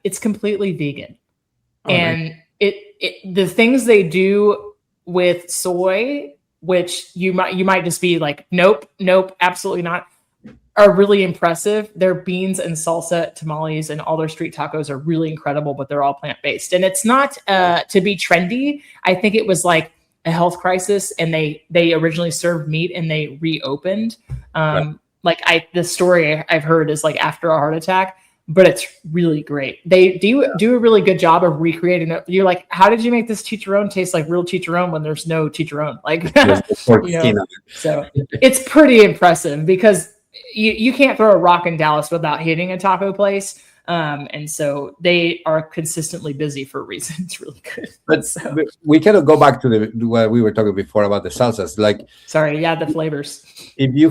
it's completely vegan. And the things they do with soy, which you might just be like, nope, absolutely not, are really impressive. Their beans and salsa tamales and all their street tacos are really incredible, but they're all plant-based. And it's not to be trendy. I think it was like a health crisis, and they originally served meat and they reopened. Like the story I've heard is like after a heart attack, but it's really great. They do a really good job of recreating it. You're like, how did you make this chicharron taste like real chicharron when there's no chicharron? Like, so it's pretty impressive, because you can't throw a rock in Dallas without hitting a taco place. And so they are consistently busy for a reason. It's really good. But we cannot go back to what we were talking before about the salsas. Like, the flavors. If you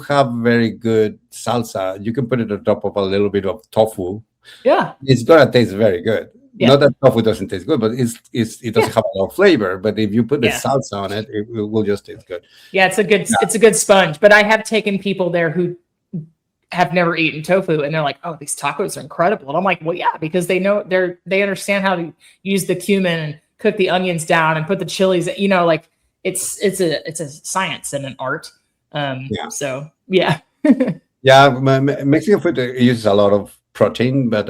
have very good salsa, you can put it on top of a little bit of tofu. Yeah, it's gonna taste very good. Yeah. Not that tofu doesn't taste good, but it doesn't have a lot of flavor. But if you put the salsa on it, it will just taste good. Yeah, it's a good sponge. But I have taken people there who have never eaten tofu, and they're like, "Oh, these tacos are incredible." And I'm like, "Well, yeah, because they understand how to use the cumin and cook the onions down and put the chilies. Like it's a science and an art." So yeah. Yeah, Mexican food uses a lot of protein, but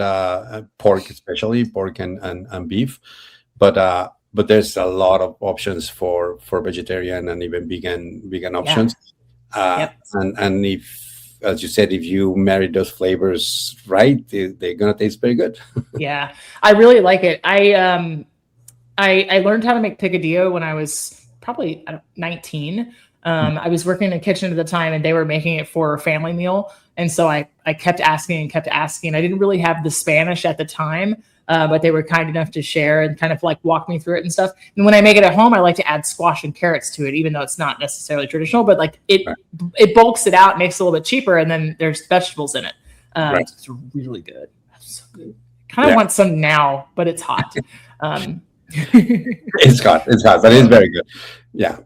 pork, especially pork and beef, but there's a lot of options for vegetarian and even vegan options. And if, as you said, if you marry those flavors right, they're gonna taste very good. Yeah, I really like it. I learned how to make picadillo when I was probably 19. I was working in a kitchen at the time, and they were making it for a family meal. And so I kept asking and kept asking. I didn't really have the Spanish at the time, but they were kind enough to share and kind of like walk me through it and stuff. And when I make it at home, I like to add squash and carrots to it, even though it's not necessarily traditional, but like it bulks it out, makes it a little bit cheaper, and then there's vegetables in it. It's really good. That's so good. Kind of want some now, but it's hot. It's hot, but it's very good. Yeah.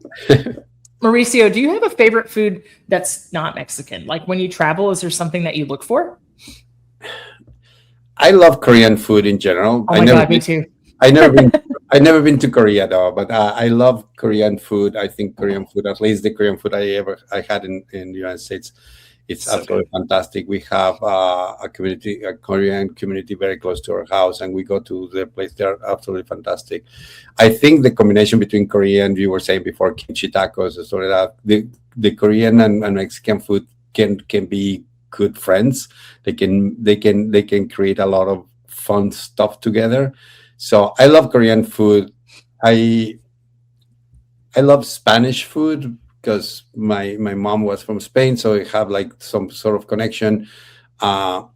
Mauricio, do you have a favorite food that's not Mexican? Like when you travel, is there something that you look for? I love Korean food in general. Oh my God, me too. I never been to Korea though, but I love Korean food. I think Korean food, at least the Korean food I had in the United States, it's so absolutely fantastic. We have a Korean community very close to our house, and we go to the place. They're absolutely fantastic. I think the combination between Korean, you were saying before, kimchi tacos, sort of that, the Korean and Mexican food can be good friends. They can create a lot of fun stuff together. So I love Korean food. I love Spanish food because my mom was from Spain, so I have like some sort of connection. And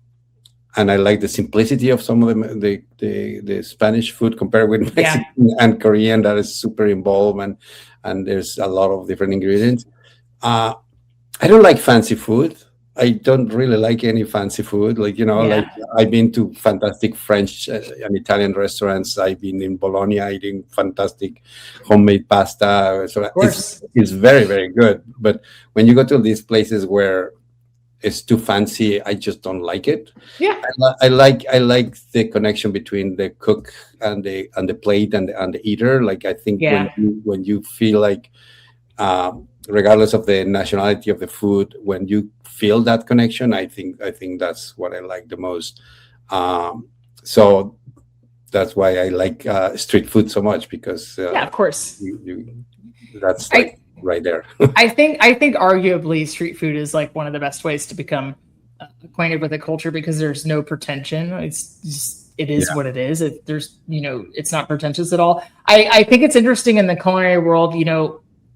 I like the simplicity of some of the Spanish food compared with Mexican and Korean that is super involved, and there's a lot of different ingredients. I don't like fancy food. I don't really like any fancy food. Like, like I've been to fantastic French and Italian restaurants. I've been in Bologna eating fantastic homemade pasta. So it's very, very good. But when you go to these places where it's too fancy, I just don't like it. Yeah. I like the connection between the cook and the plate and the eater. Like I think when you feel like regardless of the nationality of the food, when you feel that connection, I think that's what I like the most. So that's why I like street food so much, because of course, that's like right there. I think arguably street food is like one of the best ways to become acquainted with a culture, because there's no pretension. It is what it is. It's not pretentious at all. I think it's interesting in the culinary world.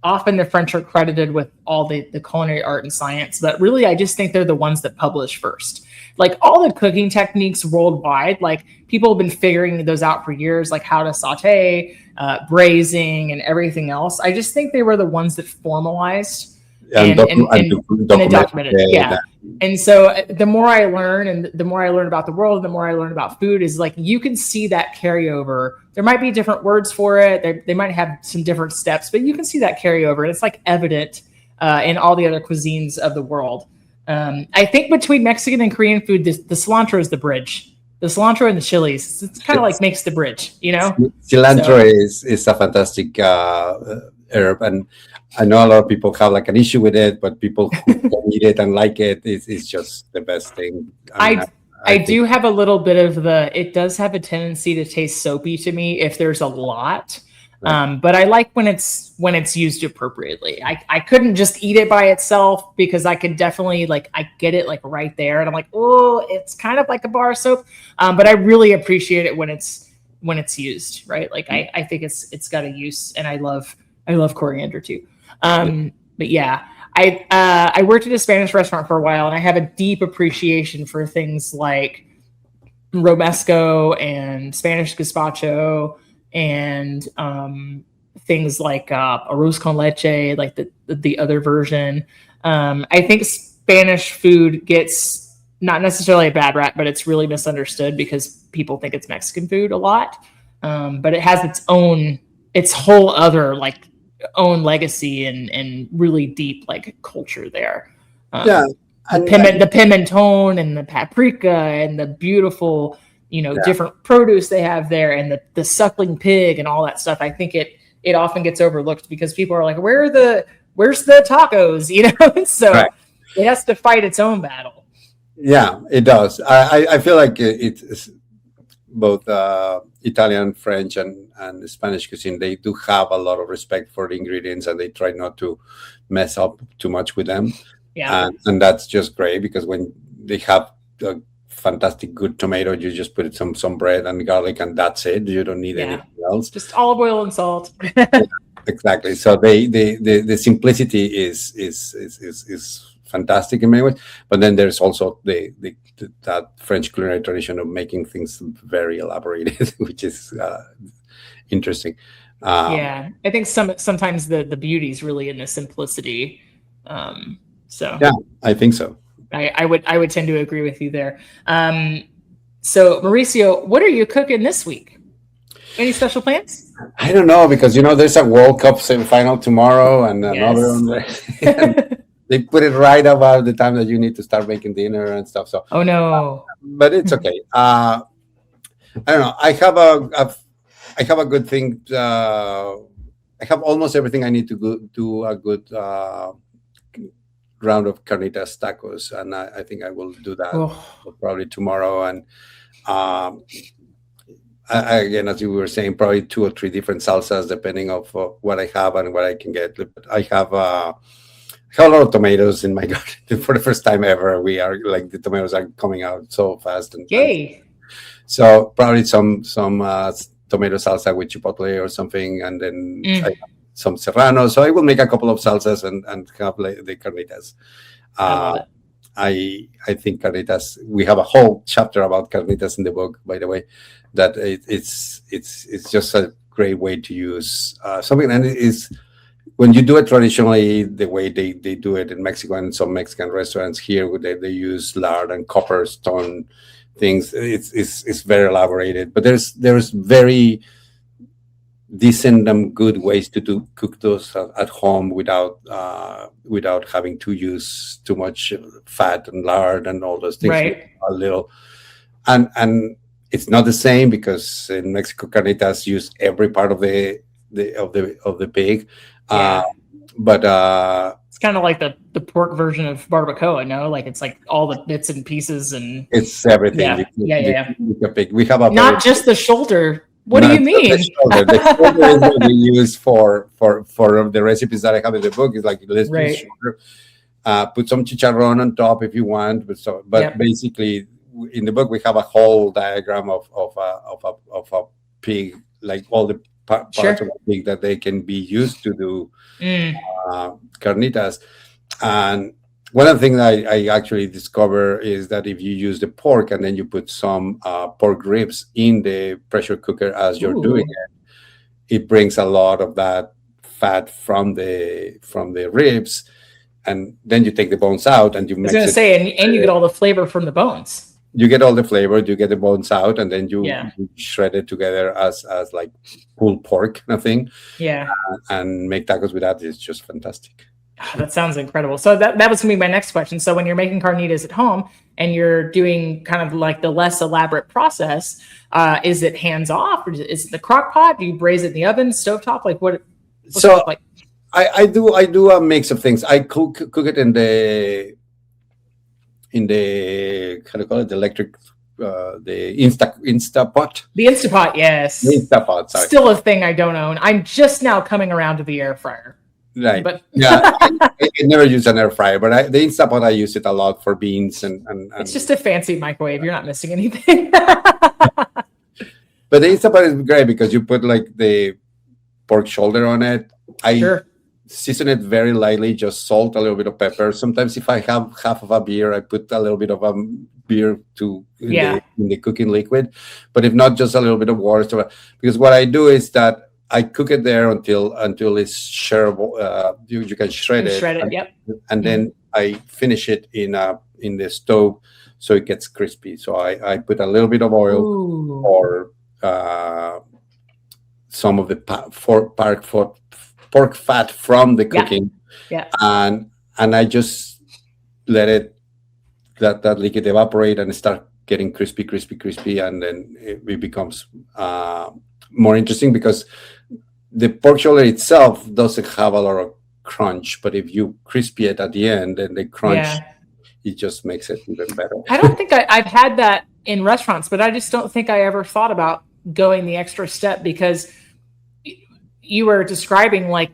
Often the French are credited with all the culinary art and science, but really I just think they're the ones that publish first. Like all the cooking techniques worldwide, like people have been figuring those out for years, like how to saute, braising, and everything else. I just think they were the ones that formalized and documented. Yeah. And so the more I learn, and the more I learn about the world, the more I learn about food, is like you can see that carryover. There might be different words for it. They might have some different steps, but you can see that carryover. And it's like evident in all the other cuisines of the world. I think between Mexican and Korean food, the cilantro is the bridge. The cilantro and the chilies, it's kind of like makes the bridge, Cilantro is a fantastic herb, and I know a lot of people have like an issue with it, but people who can eat it and like it, it's just the best thing. I do have a little bit of it does have a tendency to taste soapy to me if there's a lot. Right. But I like when it's used appropriately. I couldn't just eat it by itself, because I could definitely I get it like right there, and I'm like, oh, it's kind of like a bar of soap. But I really appreciate it when it's used, right? Like I think it's got a use, and I love coriander too. But yeah, I worked at a Spanish restaurant for a while, and I have a deep appreciation for things like romesco and Spanish gazpacho, and things like arroz con leche, like the other version. I think Spanish food gets not necessarily a bad rap, but it's really misunderstood because people think it's Mexican food a lot. But it has its whole other own legacy and really deep culture there. The pimentone and the paprika and the beautiful different produce they have there, and the suckling pig and all that stuff. I think it often gets overlooked because people are like, where's the tacos? So right. It has to fight its own battle. Yeah, it does. I feel like it's both Italian, French, and Spanish cuisine, they do have a lot of respect for the ingredients, and they try not to mess up too much with them. Yeah. And that's just great, because when they have a fantastic good tomato, you just put some bread and garlic, and that's it. You don't need anything else. Just olive oil and salt. Exactly. So the simplicity is fantastic in many ways. But then there's also that French culinary tradition of making things very elaborated, which is interesting. I think sometimes the beauty is really in the simplicity. So yeah, I think so. I would tend to agree with you there. So Mauricio, what are you cooking this week? Any special plans? I don't know, because there's a World Cup semifinal tomorrow and another one there. They put it right about the time that you need to start making dinner and stuff. So oh no, but it's okay. I don't know. I have a good thing. I have almost everything I need to do a good round of carnitas tacos, and I think I will do that probably tomorrow. And again, as you were saying, probably 2 or 3 different salsas depending of what I have and what I can get. But I have a lot of tomatoes in my garden for the first time ever. We are like, the tomatoes are coming out so fast. And yay! So probably some tomato salsa with chipotle or something, and then I have some serrano. So I will make a couple of salsas and have the carnitas. I think carnitas. We have a whole chapter about carnitas in the book, by the way. That it's just a great way to use something, and it is. When you do it traditionally, the way they do it in Mexico and some Mexican restaurants here, where they use lard and copper stone things, it's very elaborated. But there's very decent and good ways to cook those at home without having to use too much fat and lard and all those things. Right. A little, and it's not the same, because in Mexico carnitas use every part of the pig. But it's kind of like the pork version of barbacoa, no? Like, it's like all the bits and pieces, and it's everything. Yeah. We have not just the shoulder. What do you mean? The shoulder is what we use for the recipes that I have in the book. Is like, let's do shoulder. Put some chicharron on top if you want, but basically in the book we have a whole diagram of a pig, like all the parts of a pig that they can be used to do carnitas. And one of the things I actually discovered is that if you use the pork and then you put some pork ribs in the pressure cooker as you're doing it brings a lot of that fat from the ribs, and then you take the bones out and you mix it. I was going to say, and you get all the flavor from the bones. You get all the flavor, you get the bones out, and then you shred it together as like pulled pork kind of thing. Yeah. And make tacos with that. It's just fantastic. Oh, that sounds incredible. So that was going to be my next question. So when you're making carnitas at home and you're doing kind of like the less elaborate process, is it hands off, or is it the crock pot? Do you braise it in the oven, stovetop? Like what's it like? I do a mix of things. I cook it in the how do you call it, the electric, the Instapot. The Instapot, yes. The Instapot, sorry. Still a thing I don't own. I'm just now coming around to the air fryer. Right. But yeah, I never use an air fryer, but the Instapot, I use it a lot for beans and it's just a fancy microwave. You're not missing anything. But the Instapot is great because you put like the pork shoulder on it. I season it very lightly, just salt, a little bit of pepper. Sometimes if I have half of a beer, I put a little bit of a beer in the cooking liquid. But if not, just a little bit of water. Because what I do is that I cook it there until it's shareable. You can shred it. Shred it, and then I finish it in the stove so it gets crispy. So I put a little bit of oil or some of the pork fat from the cooking, and I just let that liquid evaporate and start getting crispy, and then it becomes more interesting because the pork shoulder itself doesn't have a lot of crunch, but if you crispy it at the end, then the crunch it just makes it even better. I don't think I've had that in restaurants, but I just don't think I ever thought about going the extra step, because you were describing like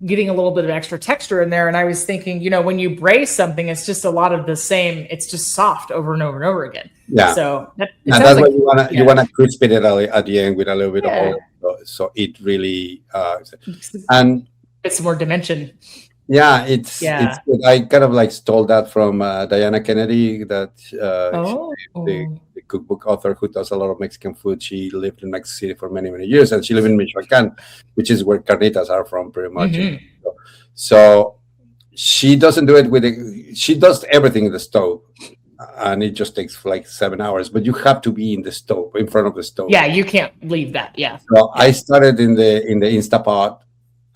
getting a little bit of extra texture in there. And I was thinking, you know, when you braise something, it's just a lot of the same. It's just soft over and over and over again. Yeah. So and that's like, why you wanna crisp it at the end with a little bit of oil, so it really and it's more dimension. Yeah, it's good. I kind of like stole that from Diana Kennedy, that the cookbook author who does a lot of Mexican food. She lived in Mexico City for many, many years, and she lived in Michoacan, which is where carnitas are from, pretty much. Mm-hmm. So she doesn't do it she does everything in the stove, and it just takes like 7 hours. But you have to be in front of the stove. Yeah, you can't leave that. Yeah. So I started in the Instapot,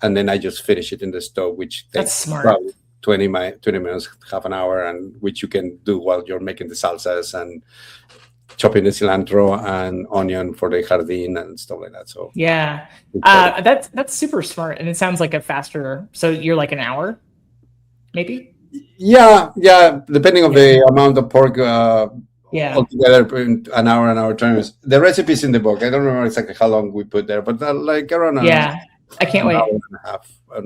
and then I just finish it in the stove, which takes probably 20 minutes, half an hour, and which you can do while you're making the salsas and chopping the cilantro and onion for the jardín and stuff like that. So yeah, that's super smart, and it sounds like a faster. So you're like an hour, maybe. Yeah, depending on the amount of pork. Altogether, an hour terms. The recipe's in the book. I don't remember exactly how long we put there, but like around. I can't wait.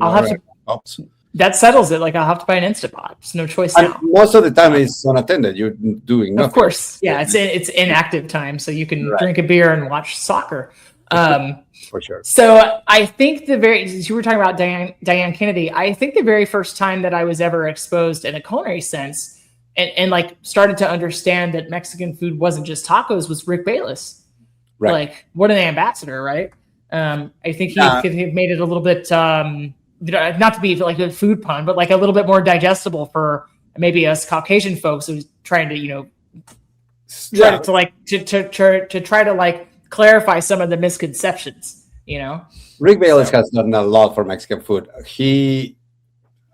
I'll have to. That settles it. Like, I'll have to buy an Instapot. There's no choice now. Most of the time, it's unattended. You're doing nothing. Of course, yeah. It's inactive time, so you can drink a beer and watch soccer. For sure. So I think you were talking about Diane Kennedy. I think the very first time that I was ever exposed in a culinary sense and like started to understand that Mexican food wasn't just tacos was Rick Bayless. Right. Like, what an ambassador, right? I think he could have made it a little bit, not to be like a food pun, but like a little bit more digestible for maybe us Caucasian folks who's trying to, try to like clarify some of the misconceptions, Rick Bayless has done a lot for Mexican food. He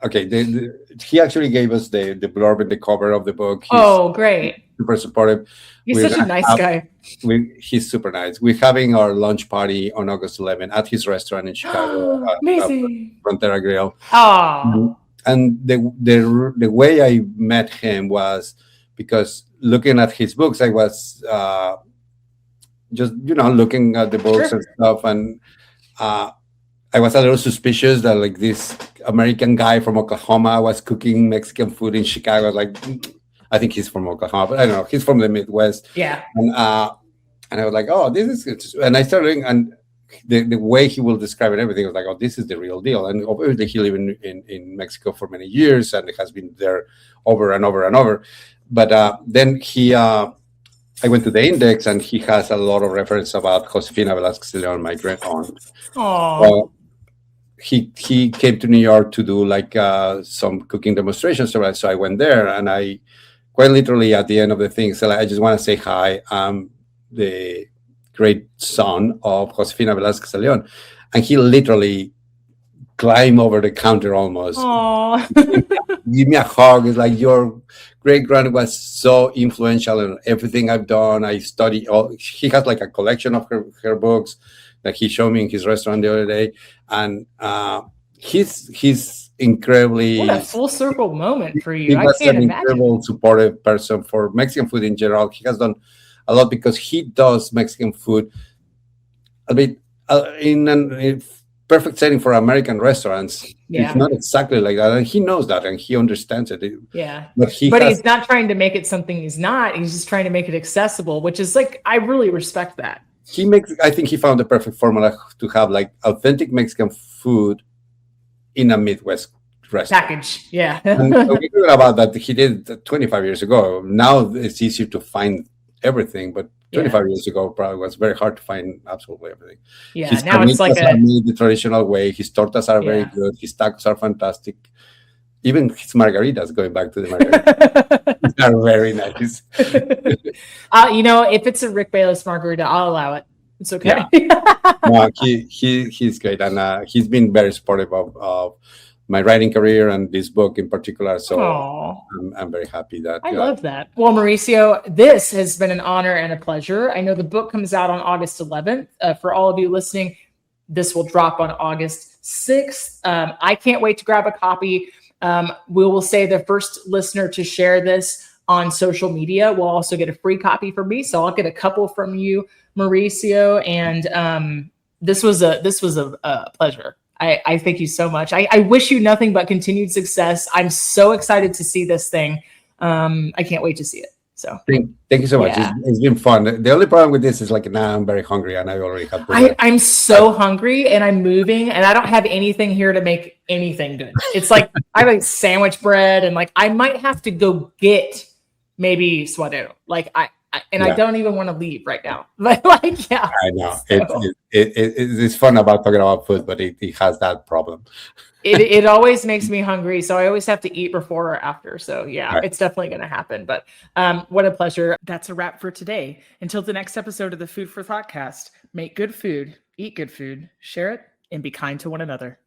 actually gave us the blurb in the cover of the book. He's great. Super supportive. He's such a nice guy. He's super nice. We're having our lunch party on August 11th at his restaurant in Chicago. Amazing. Frontera Grill. Oh. And the way I met him was because looking at his books, I was just looking at the books and stuff, and I was a little suspicious that like this American guy from Oklahoma was cooking Mexican food in Chicago. Like, I think he's from Oklahoma, but I don't know. He's from the Midwest. Yeah. And I was like, oh, this is good. And I started reading, and the way he will describe it, everything, I was like, oh, this is the real deal. And obviously he lived in Mexico for many years and has been there over and over and over. But then I went to the Index, and he has a lot of reference about Josefina Velasquez de Leon, my great aunt. Oh. He came to New York to do like some cooking demonstrations. So I went there, and I quite literally at the end of the thing said, I just want to say hi. I'm the great son of Josefina Velasquez de Leon. And he literally climbed over the counter almost. Give me a hug. It's like, your great-grand was so influential in everything I've done. I studied he has like a collection of her books that he showed me in his restaurant the other day. And he's incredibly... What a full circle moment for you. I can't imagine. Incredible supportive person for Mexican food in general. He has done a lot because he does Mexican food a bit in a perfect setting for American restaurants. It's not exactly like that, and he knows that, and he understands it. But he's not trying to make it something he's not. He's just trying to make it accessible, which is like, I really respect that. I think he found the perfect formula to have like authentic Mexican food in a Midwest restaurant package. Yeah. And we talked about that. He did 25 years ago. Now it's easier to find everything, but 25 years ago probably was very hard to find absolutely everything. His now it's like made the traditional way. His tortas are very good. His tacos are fantastic. Even his margaritas, going back to the margaritas, are very nice. If it's a Rick Bayless margarita, I'll allow it. It's okay. No, he's great, and he's been very supportive of my writing career and this book in particular. So I'm very happy that I love that. Well, Mauricio, this has been an honor and a pleasure. I know the book comes out on August 11th. For all of you listening, this will drop on August 6th. I can't wait to grab a copy. We will say the first listener to share this on social media will also get a free copy from me. So I'll get a couple from you, Mauricio. And this was a pleasure. I thank you so much. I wish you nothing but continued success. I'm so excited to see this thing. I can't wait to see it. So thank you so much. Yeah. It's been fun. The only problem with this is like now I'm very hungry and I already have. I'm so hungry and I'm moving and I don't have anything here to make anything good. It's like I have like sandwich bread and like I might have to go get maybe suadero. Like I don't even want to leave right now. But like, yeah. I know. So. It's fun about talking about food, but it has that problem. It always makes me hungry. So I always have to eat before or after. So yeah, right. It's definitely going to happen. But what a pleasure. That's a wrap for today. Until the next episode of the Food for Thoughtcast, make good food, eat good food, share it, and be kind to one another.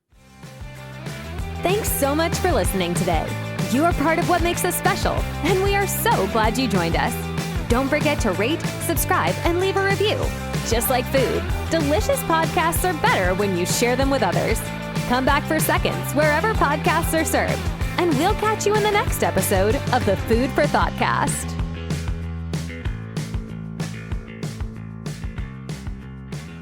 Thanks so much for listening today. You are part of what makes us special, and we are so glad you joined us. Don't forget to rate, subscribe, and leave a review. Just like food, delicious podcasts are better when you share them with others. Come back for seconds wherever podcasts are served, and we'll catch you in the next episode of the Food for Thoughtcast.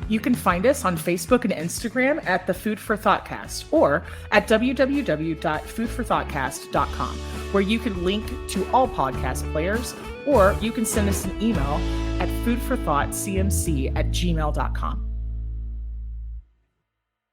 You can find us on Facebook and Instagram at the Food for Thoughtcast or at www.foodforthoughtcast.com, where you can link to all podcast players, or you can send us an email at foodforthoughtcmc@gmail.com.